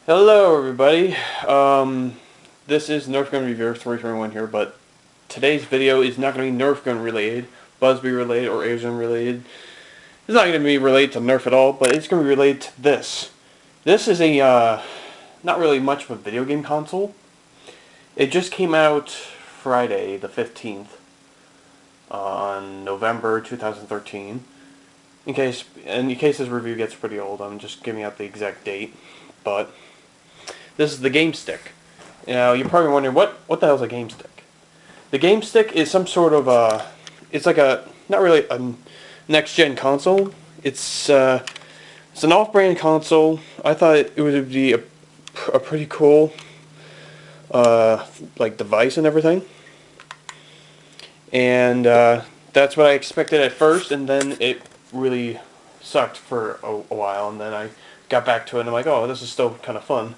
Hello everybody, this is Nerf Gun Reviewer 321 here, but today's video is not going to be Nerf Gun related, Busby related, or Asian related. It's not going to be related to Nerf at all, but it's going to be related to this. This is a, not really much of a video game console. It just came out Friday the 15th on November 2013. In case this review gets pretty old, I'm just giving out the exact date, but this is the GameStick. Now, you're probably wondering, what the hell is a GameStick? The GameStick is some sort of it's like not really a next-gen console. It's an off-brand console. I thought it would be a pretty cool, like, device and everything. And that's what I expected at first, and then it really sucked for a while, and then I got back to it, and I'm like, oh, this is still kind of fun.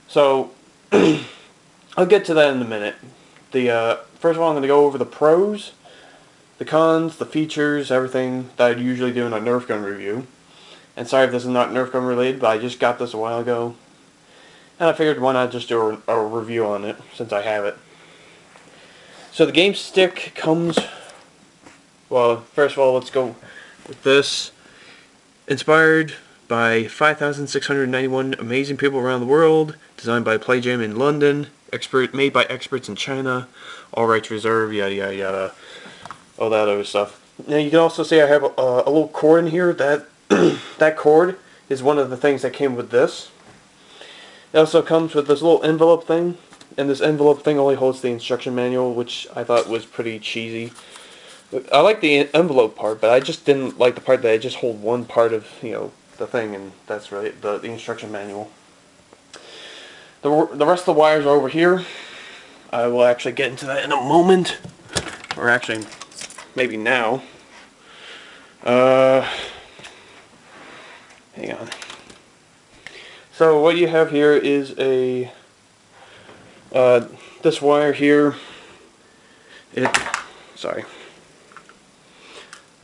So, I'll get to that in a minute. First of all, I'm going to go over the pros, the cons, the features, everything that I'd usually do in a Nerf gun review. And sorry if this is not Nerf gun related, but I just got this a while ago. And I figured why not just do a review on it, since I have it. So the GameStick comes, well, first of all, let's go with this. Inspired by 5,691 amazing people around the world, designed by PlayJam in London, made by experts in China, all rights reserved, yada yada yada, all that other stuff. Now you can also see I have a little cord in here. That that cord is one of the things that came with this. It also comes with this little envelope thing, and this envelope thing only holds the instruction manual, which I thought was pretty cheesy. I like the envelope part, but I just didn't like the part that I just hold one part of, the thing, and that's really the instruction manual. The rest of the wires are over here. I will actually get into that in a moment, or actually maybe now. Hang on. So what you have here is this wire here.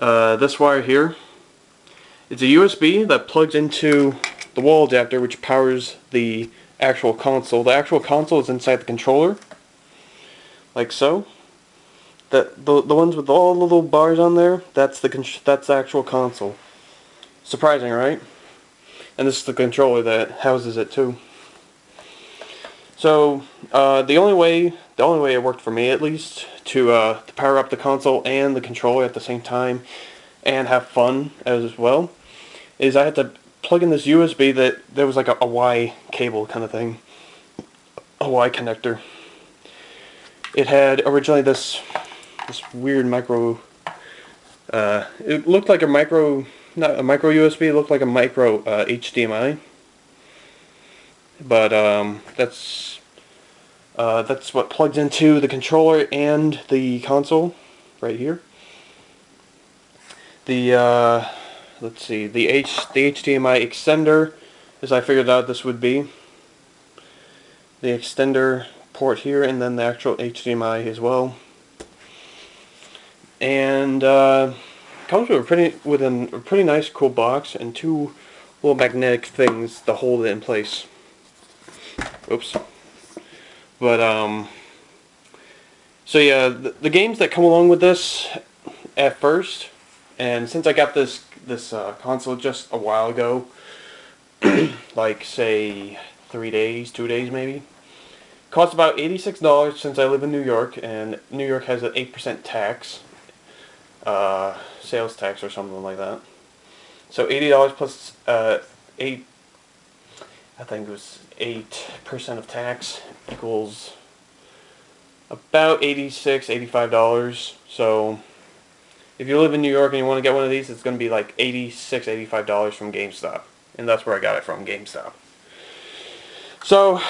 This wire here. It's a USB that plugs into the wall adapter, which powers the actual console. The actual console is inside the controller, like so. The ones with all the little bars on there, that's the actual console. Surprising, right? And this is the controller that houses it too. So the only way it worked for me, at least, to power up the console and the controller at the same time and have fun as well, is I had to plug in this USB that there was like a Y cable kind of thing, a Y connector. It had originally this weird micro. It looked like a micro, not a micro USB. It looked like a micro HDMI. But that's what plugs into the controller and the console, right here. Let's see, the HDMI extender, as I figured out this would be. The extender port here, and then the actual HDMI as well. And comes with a pretty nice, cool box and two little magnetic things to hold it in place. Oops. But so yeah, the games that come along with this at first, and since I got this console just a while ago, like say 3 days, 2 days maybe, cost about $86 since I live in New York, and New York has an 8% tax, sales tax or something like that. So $80 plus I think it was 8% of tax equals about $86, $85. So if you live in New York and you want to get one of these, it's going to be like $86, $85 from GameStop. And that's where I got it from, GameStop. So,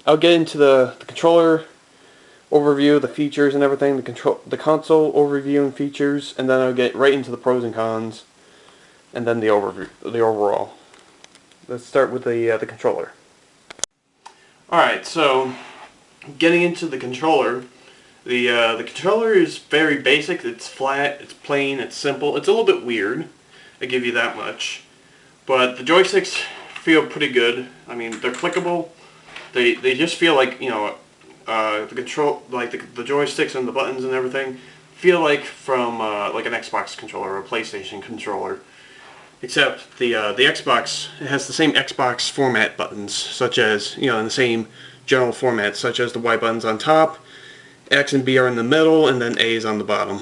I'll get into the controller overview, the features and everything, the console overview and features, and then I'll get right into the pros and cons, and then the overall. Let's start with the controller. Alright, so getting into the controller, the controller is very basic. It's flat, it's plain, it's simple. It's a little bit weird, I give you that much. But the joysticks feel pretty good. I mean, they're clickable. They just feel like, you know, the control, like the joysticks and the buttons and everything feel like from like an Xbox controller or a PlayStation controller. Except the Xbox, it has the same Xbox format buttons, such as, you know, in the same general format, such as the Y buttons on top, X and B are in the middle, and then A is on the bottom.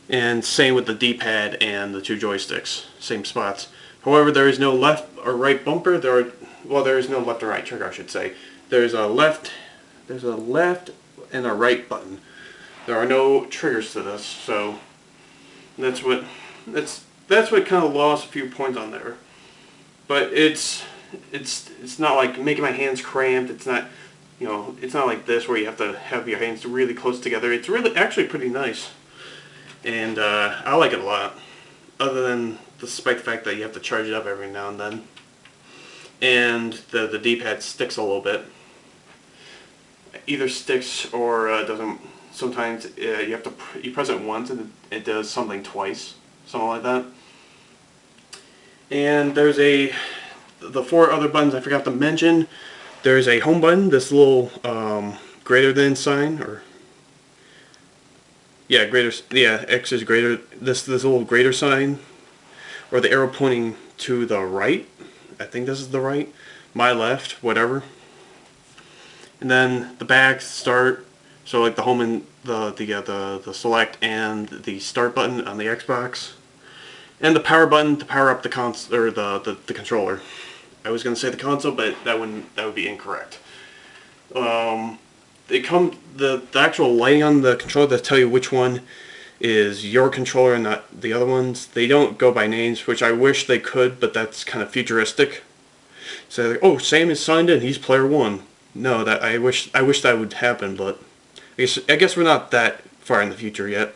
And same with the D-pad and the two joysticks, same spots. However, there is no left or right bumper. There is no left or right trigger, I should say. There's a left and a right button. There are no triggers to this, so that's what kind of lost a few points on there. But it's not like making my hands cramped. It's not, you know, it's not like this where you have to have your hands really close together. It's really actually pretty nice, and I like it a lot. Other than despite the fact that you have to charge it up every now and then, and the D-pad sticks a little bit. Either sticks or doesn't. Sometimes you press it once and it does something twice, something like that. And there's the 4 other buttons I forgot to mention. There's a home button, this little greater than sign, or X is greater. This little greater sign, or the arrow pointing to the right. I think this is the right, my left, whatever. And then the back, start. So like the home and the select and the start button on the Xbox, and the power button to power up the console or the controller. I was gonna say the console, but that would be incorrect. The actual lighting on the controller that tell you which one is your controller and not the other ones. They don't go by names, which I wish they could, but that's kind of futuristic. So like, oh, Sam is signed in, he's player 1. No, that I wish that would happen, but I guess we're not that far in the future yet.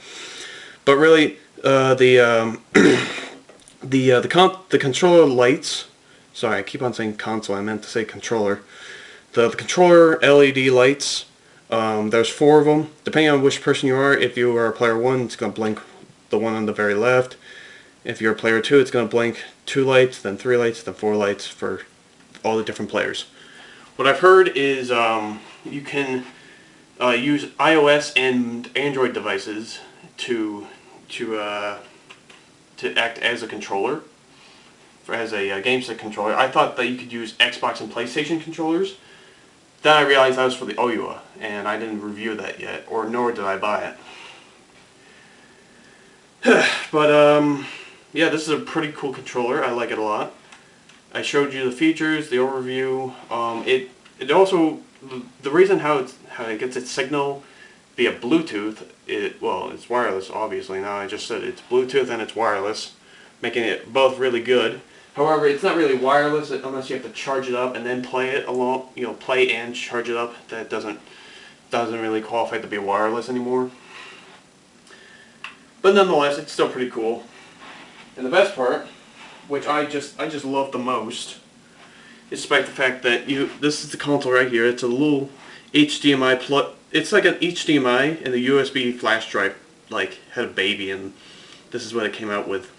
But really, the controller lights. Sorry, I keep on saying console. I meant to say controller. The controller LED lights. There's 4 of them. Depending on which person you are, if you are a player 1, it's going to blink the one on the very left. If you're a player 2, it's going to blink 2 lights, then 3 lights, then 4 lights for all the different players. What I've heard is you can use iOS and Android devices to act as a controller, as a GameStick controller. I thought that you could use Xbox and PlayStation controllers. Then I realized that was for the OUA, and I didn't review that yet, or nor did I buy it. But yeah, this is a pretty cool controller. I like it a lot. I showed you the features, the overview. It also, the reason how it gets its signal via Bluetooth, it's wireless obviously. Now I just said it's Bluetooth and it's wireless, making it both really good. However, it's not really wireless unless you have to charge it up and then play it along. You know, play and charge it up. That doesn't really qualify to be wireless anymore. But nonetheless, it's still pretty cool. And the best part, which I just love the most, despite the fact that this is the console right here. It's a little HDMI plug. It's like an HDMI and a USB flash drive like had a baby, and this is what it came out with.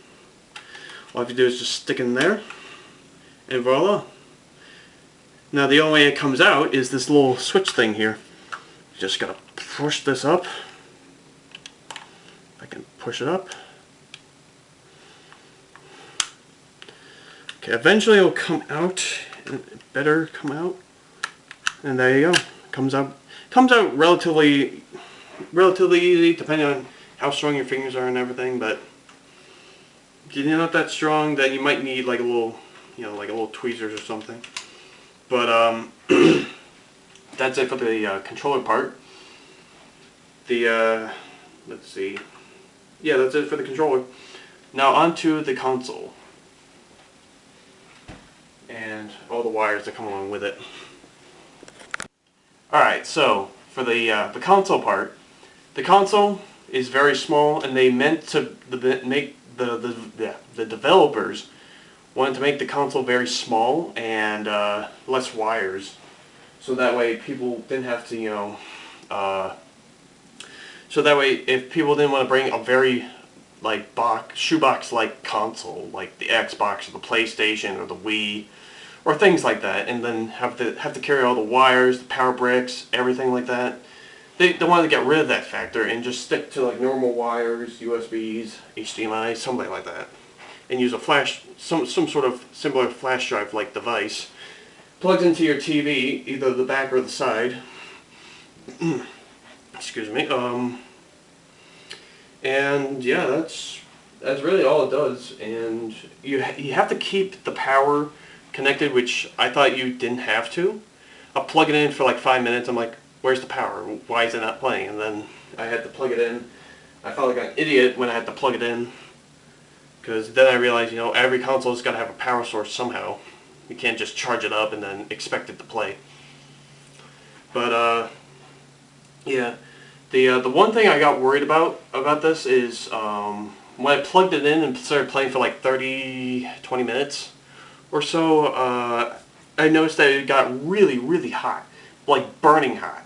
All you have to do is just stick it in there, and voila. Now the only way it comes out is this little switch thing here. You just gotta push this up. I can push it up. Okay, eventually it'll come out. It better come out. And there you go. Comes out relatively easy, depending on how strong your fingers are and everything. But if you're not that strong, then you might need like a little, like a little tweezers or something. But that's it for the controller part. Let's see. Yeah, that's it for the controller. Now onto the console and all the wires that come along with it. Alright, so for the console part, the console is very small, and they meant to make the developers wanted to make the console very small and less wires, so that way people didn't have to, so that way if people didn't want to bring a very like shoebox like console, like the Xbox or the PlayStation or the Wii, or things like that, and then have to carry all the wires, the power bricks, everything like that. They wanted to get rid of that factor and just stick to like normal wires, USBs, HDMI, something like that, and use a flash, some sort of similar flash drive like device, plugged into your TV, either the back or the side. Excuse me. And yeah, that's really all it does. And you have to keep the power connected, which I thought you didn't have to. I'll plug it in for like 5 minutes. I'm like, where's the power? Why is it not playing? And then I had to plug it in. I felt like an idiot when I had to plug it in, because then I realized, you know, every console's got to have a power source somehow. You can't just charge it up and then expect it to play. But yeah, the one thing I got worried about this is when I plugged it in and started playing for like 20 minutes or so, I noticed that it got really, really hot, like burning hot.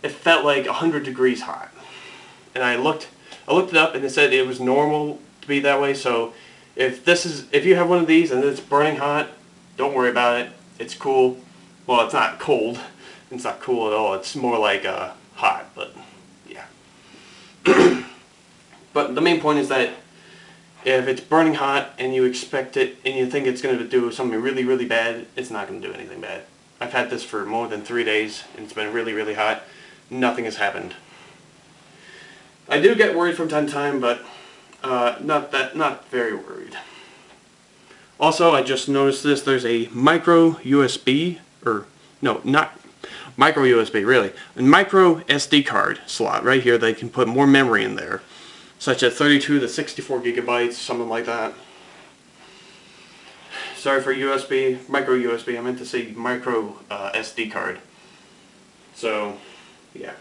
It felt like 100 degrees hot, and I looked it up, and it said it was normal to be that way. So if you have one of these and it's burning hot, don't worry about it. It's cool. Well, it's not cold. It's not cool at all. It's more like hot, but yeah. But the main point is that if it's burning hot and you expect it and you think it's going to do something really, really bad, it's not going to do anything bad. I've had this for more than 3 days, and it's been really, really hot. Nothing has happened. I do get worried from time to time, but not very worried. Also, I just noticed this. There's a micro USB, or no, not micro USB, really. A micro SD card slot right here. They can put more memory in there, such as 32 to 64 gigabytes, something like that. Sorry for USB, micro USB. I meant to say micro SD card. So, yeah.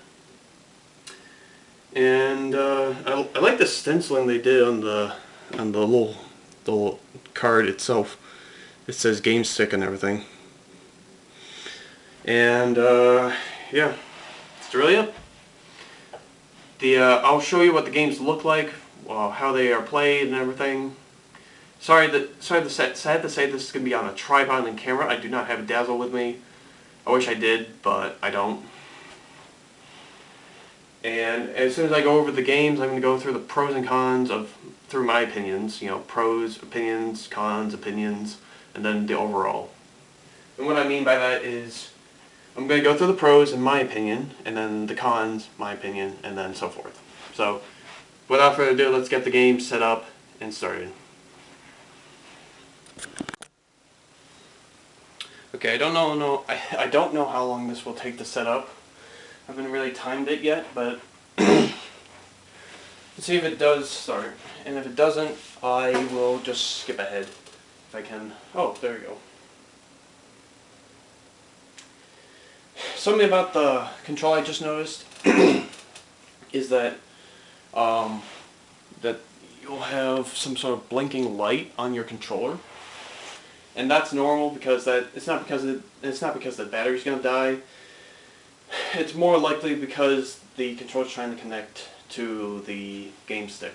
And I like the stenciling they did on the little card itself. It says GameStick and everything. And yeah, that's really it. I'll show you what the games look like, how they are played and everything. Sad to say this is going to be on a tripod and camera. I do not have a Dazzle with me. I wish I did, but I don't. And as soon as I go over the games, I'm going to go through the pros and cons through my opinions. You know, pros, opinions, cons, opinions, and then the overall. And what I mean by that is, I'm going to go through the pros in my opinion, and then the cons, my opinion, and then so forth. So, without further ado, let's get the game set up and started. Okay, I don't know how long this will take to set up. I haven't really timed it yet, but let's see if it does start. And if it doesn't, I will just skip ahead if I can. Oh, there we go. Something about the control I just noticed is that that you'll have some sort of blinking light on your controller, and that's normal because it's not because the battery's gonna die. It's more likely because the controller's trying to connect to the GameStick.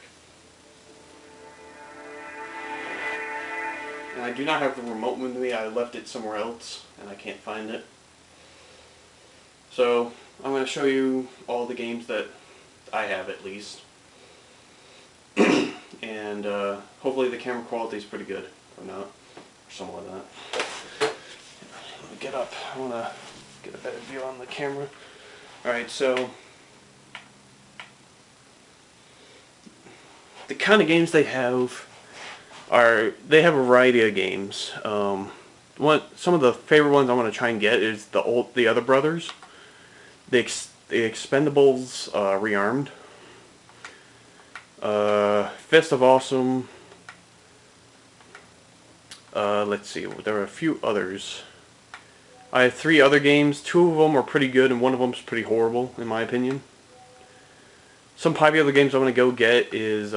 And I do not have the remote with me. I left it somewhere else and I can't find it. So I'm going to show you all the games that I have, at least. And hopefully the camera quality is pretty good, or not, or something like that. Let me get up. I want to get a better view on the camera. Alright, so the kind of games they have they have a variety of games. Some of the favorite ones I want to try and get is the other brothers, the Expendables Rearmed, Fist of Awesome. Let's see, there are a few others. I have 3 other games. 2 of them are pretty good and 1 of them is pretty horrible, in my opinion. Some popular games I'm going to go get is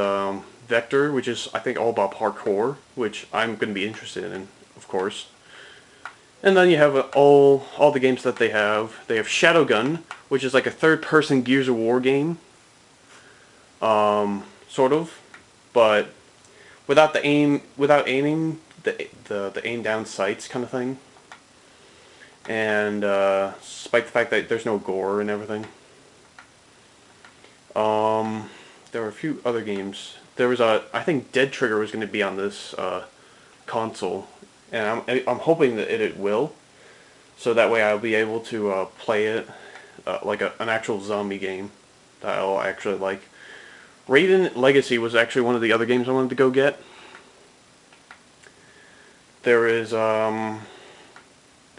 Vector, which is, I think, all about parkour, which I'm going to be interested in, of course. And then you have all the games that they have. They have Shadowgun, which is like a third-person Gears of War game. Sort of. but without the aim, without aiming, the aim down sights kind of thing. And despite the fact that there's no gore and everything. There were a few other games. There was I think Dead Trigger was going to be on this console, and I'm hoping that it will, so that way I'll be able to play it like an actual zombie game that I'll actually like. Raiden Legacy was actually one of the other games I wanted to go get. There is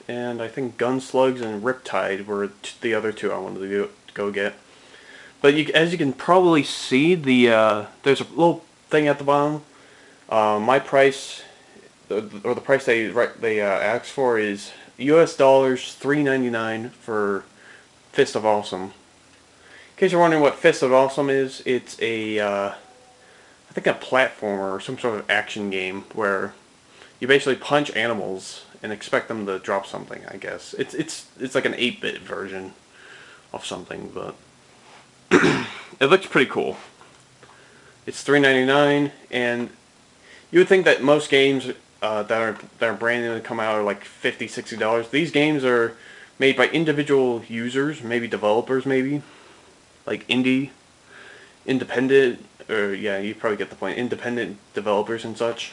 and I think Gunslugs and Riptide were the other two I wanted to go get. But as you can probably see, there's a little thing at the bottom. My price, or the price they asked for, is US dollars $3.99 for Fist of Awesome. In case you're wondering what Fist of Awesome is, it's I think a platformer or some sort of action game where you basically punch animals and expect them to drop something. I guess it's like an 8-bit version of something, but it looks pretty cool. It's $3.99, and you would think that most games that are brand new and come out are like $50, $60. These games are made by individual users, maybe developers, maybe like independent, or yeah, you probably get the point. Independent developers and such.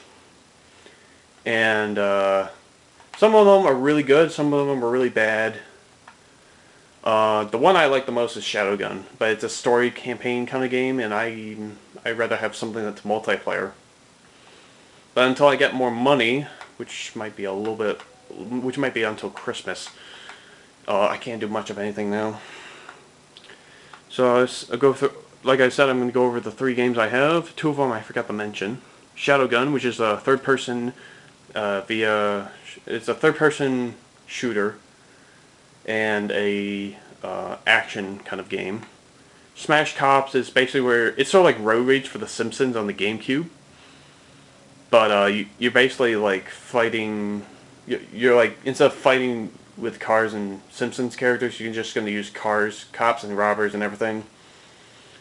And some of them are really good, some of them are really bad. The one I like the most is Shadowgun, but it's a story campaign kind of game, and I'd rather have something that's multiplayer. But until I get more money, which might be until Christmas, I can't do much of anything now. So I'll go through, like I said, I'm going to go over the 3 games I have. 2 of them I forgot to mention. Shadowgun, which is a third-person it's a third-person shooter and a action kind of game. Smash Cops is basically where it's sort of like Road Rage for The Simpsons on the GameCube, but you're basically like fighting. You're like, instead of fighting with cars and Simpsons characters, you're just going to use cars, cops, and robbers and everything,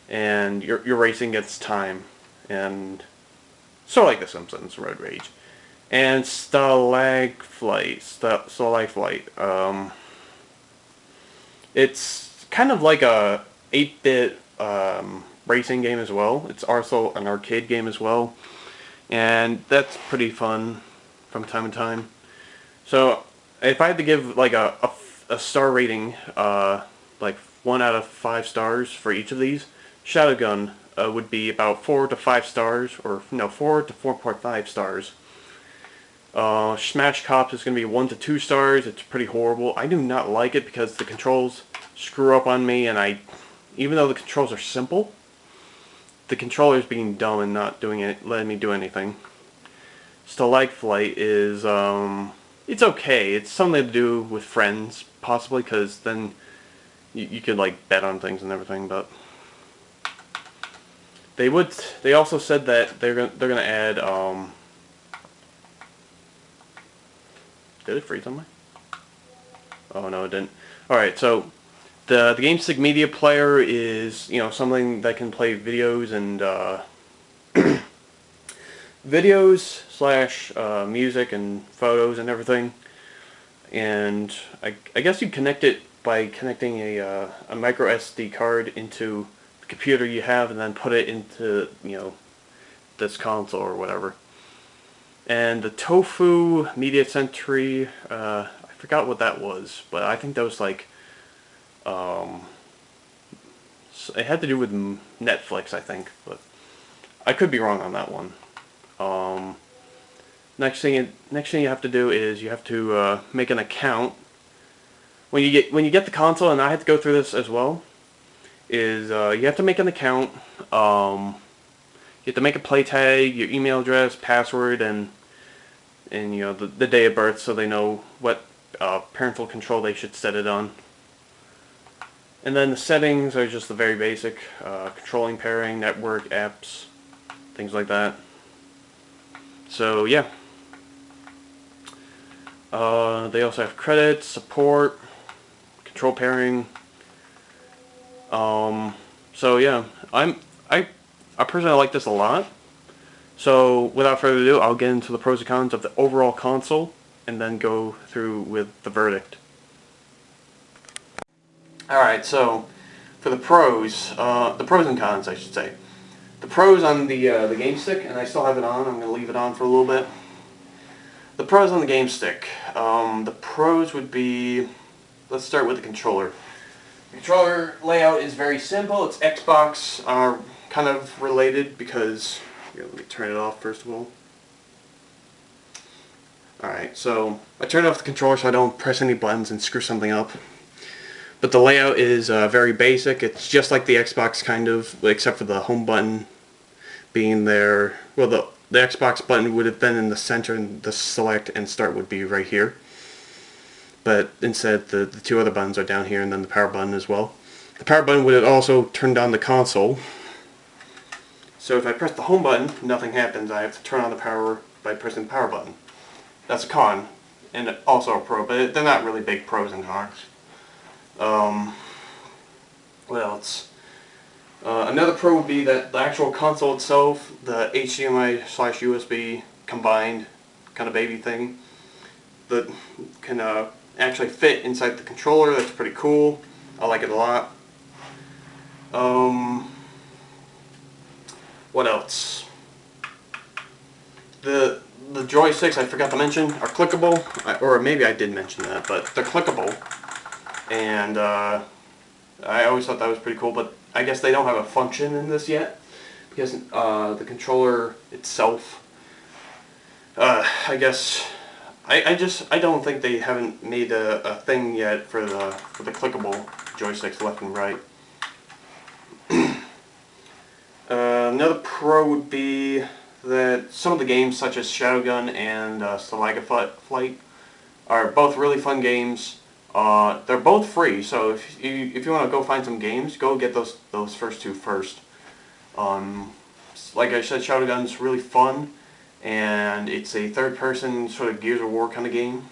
and you're racing against time, and sort of like The Simpsons Road Rage. And Stalagflight. It's kind of like a 8-bit racing game as well. It's also an arcade game as well, and that's pretty fun from time to time. So if I had to give like a star rating, like 1 out of 5 stars for each of these, Shadowgun would be about 4 to 5 stars, or no, 4 to 4.5 stars. Smash Cops is going to be 1 to 2 stars. It's pretty horrible. I do not like it because the controls screw up on me, and even though the controls are simple, the controller's being dumb and not letting me do anything. Stalagflight is, it's okay. It's something to do with friends, possibly, because then you could like bet on things and everything, but they also said that they're gonna add, did it freeze on me? Oh no, it didn't. Alright, so the GameStick media player is, something that can play videos and videos slash music and photos and everything. And I guess you connect it by connecting a micro SD card into the computer you have, and then put it into this console or whatever. And the Tofu Media Century, I forgot what that was, but I think that was like, it had to do with Netflix, I think, but I could be wrong on that one. Next thing you have to do is you have to make an account. When you get the console, and I had to go through this as well, is you have to make an account. You have to make a play tag, your email address, password, and the day of birth, so they know what parental control they should set it on. And then the settings are just the very basic, controlling pairing, network, apps, things like that. So yeah. They also have credits, support, control pairing. So yeah, I personally like this a lot. So without further ado, I'll get into the pros and cons of the overall console and then go through with the verdict. Alright, so for the pros and cons I should say. The pros on the GameStick, and I still have it on, I'm going to leave it on for a little bit. The pros on the GameStick. The pros would be, let's start with the controller. The controller layout is very simple. It's Xbox kind of related because, let me turn it off first of all. Alright, so I turned off the controller so I don't press any buttons and screw something up. But the layout is very basic. It's just like the Xbox kind of, except for the home button being there. Well, the Xbox button would have been in the center and the select and start would be right here. But instead the two other buttons are down here and then the power button as well. The power button would also turn on the console. So if I press the home button, nothing happens. I have to turn on the power by pressing the power button. That's a con, and also a pro, but they're not really big pros and cons. What else? Another pro would be that the actual console itself, the HDMI/USB combined kind of baby thing, that can actually fit inside the controller. That's pretty cool. I like it a lot. What else? The joysticks, I forgot to mention, are clickable, or maybe I did mention that, but they're clickable. And I always thought that was pretty cool, but I guess they don't have a function in this yet, because the controller itself, I guess, I don't think they haven't made a thing yet for the clickable joysticks left and right. Another pro would be that some of the games, such as Shadowgun and Saliga Flight, are both really fun games. They're both free, so if you want to go find some games, go get those first two first. Like I said, Shadowgun's really fun, and it's a third-person sort of Gears of War kind of game.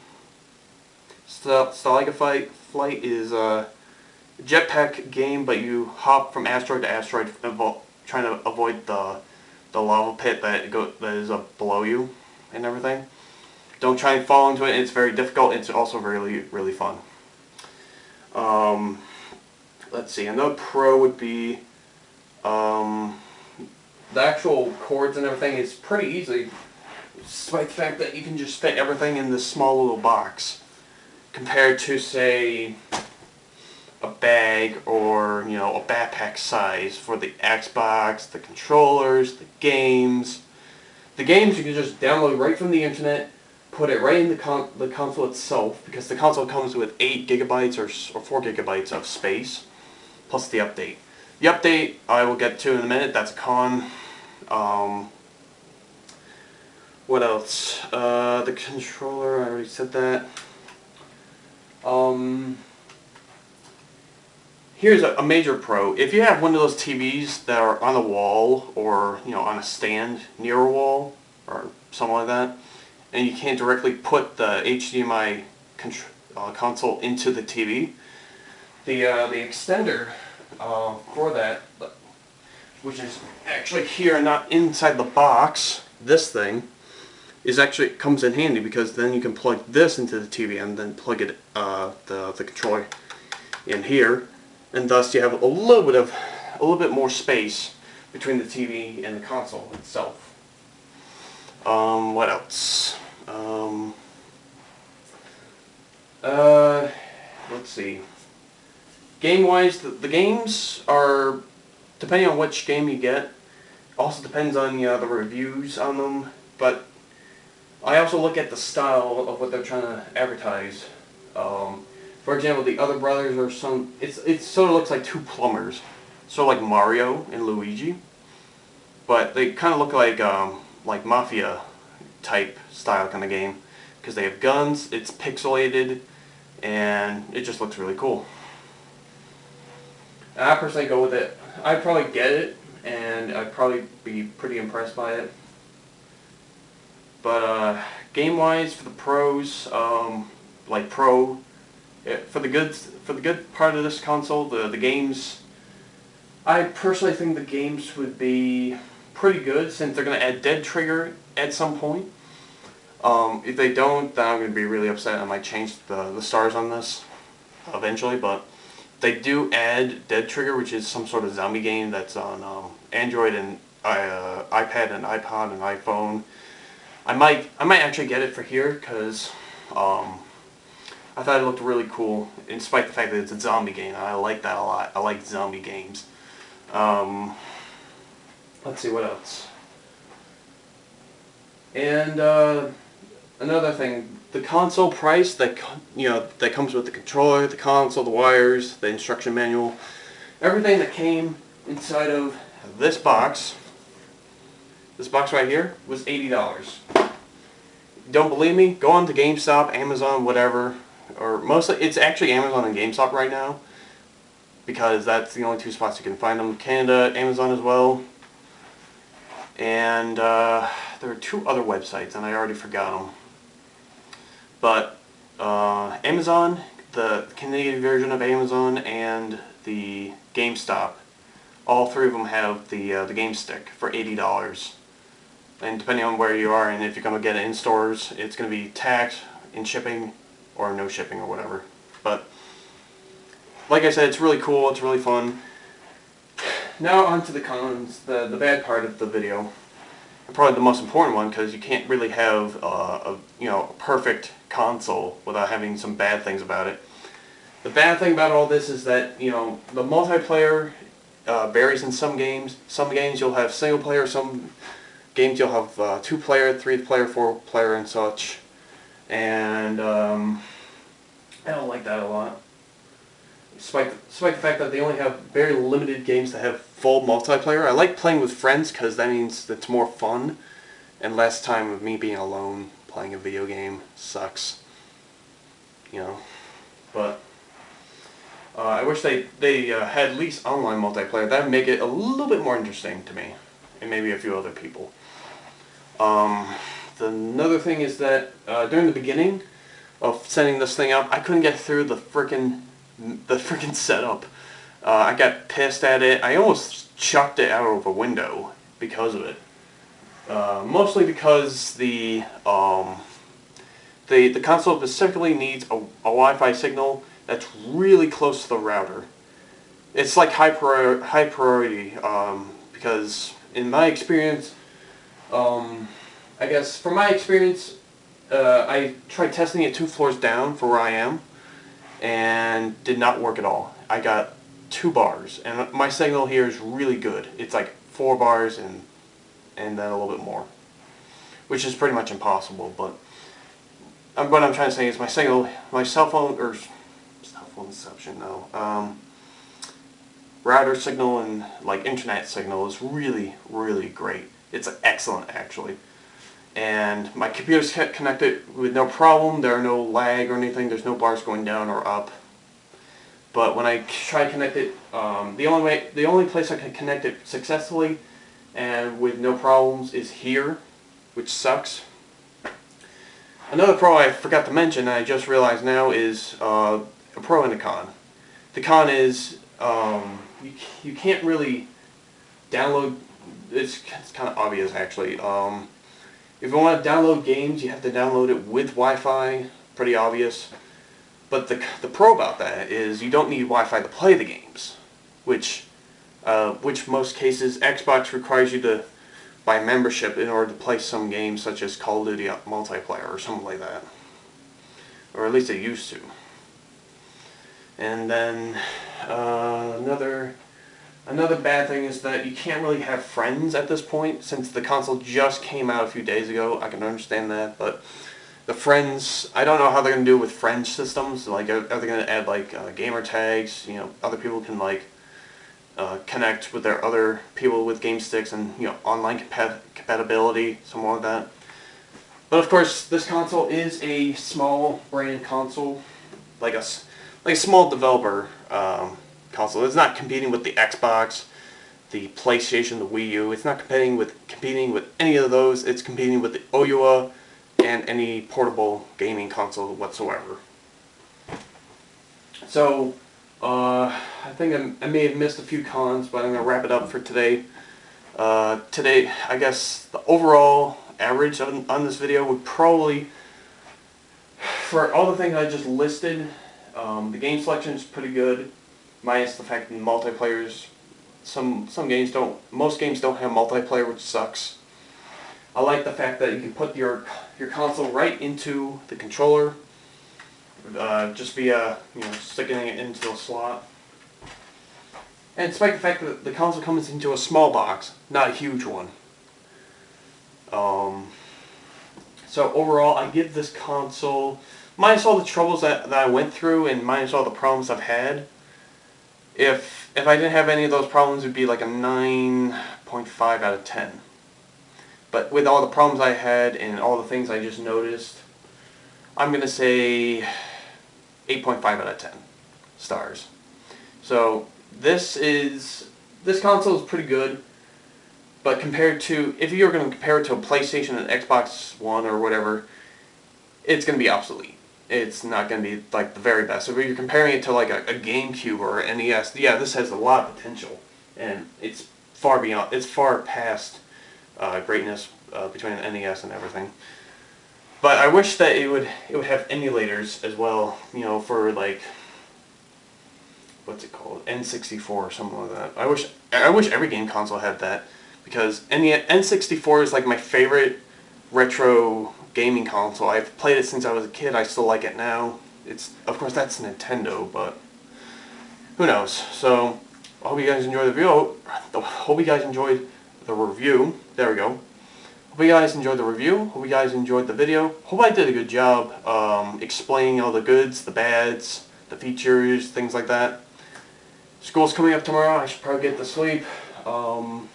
Saliga Flight is a jetpack game, but you hop from asteroid to asteroid, trying to avoid the lava pit that is below you and everything. Don't try and fall into it. It's very difficult. It's also really, really fun. Let's see. Another pro would be the actual cords and everything is pretty easy, despite the fact that you can just fit everything in this small little box, compared to, say, a bag or, a backpack size for the Xbox, the controllers, the games. The games you can just download right from the internet, put it right in the console itself, because the console comes with 8 gigabytes or 4 gigabytes of space, plus the update. The update I will get to in a minute. That's a con. What else? The controller, I already said that. Here's a major pro. If you have one of those TVs that are on a wall or on a stand near a wall or something like that, and you can't directly put the HDMI console into the TV, the extender for that, which is actually here, not inside the box, this thing, comes in handy, because then you can plug this into the TV and then plug it the controller in here, and thus you have a little bit more space between the TV and the console itself. What else? Let's see. Game-wise, the games are, depending on which game you get, also depends on the reviews on them, but I also look at the style of what they're trying to advertise. For example, the other brothers are it sort of looks like two plumbers, sort of like Mario and Luigi, but they kind of look like Mafia type style kind of game, because they have guns, it's pixelated, and it just looks really cool. I personally go with it. I'd probably get it, and I'd probably be pretty impressed by it. But game-wise, for the pros, for the good part of this console, the games, I personally think the games would be pretty good since they're going to add dead trigger at some point. If they don't, then I'm going to be really upset. I might change the stars on this eventually, but they do add dead trigger, which is some sort of zombie game that's on Android and iPad and iPod and iPhone. I might actually get it for here because I thought it looked really cool, in spite of the fact that it's a zombie game. I like that a lot. I like zombie games. Let's see what else. And another thing, the console price that that comes with the controller, the console, the wires, the instruction manual, everything that came inside of this box right here, was $80. Don't believe me? Go on to GameStop, Amazon, whatever, or mostly it's actually Amazon and GameStop right now, because that's the only two spots you can find them. Canada, Amazon as well. And there are two other websites, and I already forgot them. But Amazon, the Canadian version of Amazon, and the GameStop, all three of them have the GameStick for $80. And depending on where you are and if you're going to get it in stores, it's going to be taxed in shipping or no shipping or whatever. But like I said, it's really cool. It's really fun. Now on to the cons, the bad part of the video. Probably the most important one, because you can't really have a perfect console without having some bad things about it. The bad thing about all this is that the multiplayer varies in some games. Some games you'll have single player, some games you'll have 2-player, 3-player, 4-player, and such. And I don't like that a lot. Despite the fact that they only have very limited games that have full multiplayer. I like playing with friends because that means it's more fun and less time of me being alone playing a video game. Sucks. But I wish they had at least online multiplayer. That would make it a little bit more interesting to me and maybe a few other people. Another thing is that during the beginning of setting this thing up, I couldn't get through the frickin' setup. I got pissed at it. I almost chucked it out of a window because of it. Mostly because the console specifically needs a Wi-Fi signal that's really close to the router. It's like high priority because in my experience, I guess from my experience, I tried testing it 2 floors down for where I am, and did not work at all. I got 2 bars, and my signal here is really good. It's like 4 bars and then a little bit more, which is pretty much impossible. But what I'm trying to say is my signal, my cell phone reception, no, router signal and like internet signal is really, really great. It's excellent actually. And my computer's connected with no problem. There are no lag or anything. There's no bars going down or up. But when I try to connect it, the only place I can connect it successfully and with no problems is here, which sucks. Another pro I forgot to mention, and I just realized now, is a pro and a con. The con is you can't really download. It's kind of obvious actually. If you want to download games, you have to download it with Wi-Fi. Pretty obvious. But the pro about that is you don't need Wi-Fi to play the games, which most cases Xbox requires you to buy membership in order to play some games such as Call of Duty multiplayer or something like that, or at least they used to. And then another bad thing is that you can't really have friends at this point, since the console just came out a few days ago. I can understand that, but the friends, I don't know how they're going to do it with friend systems. Like, are they going to add like gamer tags? Other people can like connect with their other people with GameSticks and online compatibility, something like that. But of course, this console is a small brand console, like a small developer console. It's not competing with the Xbox, the PlayStation, the Wii U. It's not competing with any of those. It's competing with the OUA and any portable gaming console whatsoever. So, I think I may have missed a few cons, but I'm going to wrap it up for today. Today, I guess the overall average on this video would probably, for all the things I just listed, the game selection is pretty good, minus the fact that multiplayers, most games don't have multiplayer, which sucks. I like the fact that you can put your console right into the controller, just via sticking it into the slot. And despite the fact that the console comes into a small box, not a huge one. So overall, I give this console, minus all the troubles that I went through and minus all the problems I've had, if I didn't have any of those problems, it would be like a 9.5 out of 10. But with all the problems I had and all the things I just noticed, I'm going to say 8.5 out of 10 stars. So this console is pretty good, but compared to, if you're going to compare it to a PlayStation and Xbox One or whatever, it's going to be obsolete. It's not going to be like the very best. So if you're comparing it to like a GameCube or an NES, yeah, this has a lot of potential, and it's far past greatness between the NES and everything. But I wish that it would have emulators as well, for like, what's it called, N64 or something like that. I wish every game console had that, because N64 is like my favorite retro gaming console. I've played it since I was a kid. I still like it now. Of course that's Nintendo, but who knows. So I hope you guys enjoyed the video. Hope you guys enjoyed the review. There we go. Hope you guys enjoyed the review. Hope you guys enjoyed the video. Hope I did a good job explaining all the goods, the bads, the features, things like that. School's coming up tomorrow. I should probably get to sleep. Hope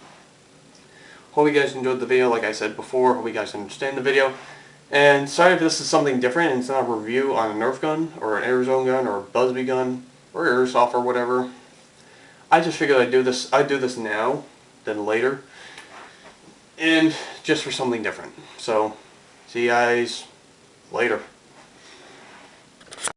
you guys enjoyed the video, like I said before. Hope you guys understand the video. And sorry if this is something different and it's not a review on a Nerf gun, or an Arizona gun, or a Busby gun, or Airsoft, or whatever. I just figured I'd do this now than later, and just for something different. So, see you guys later.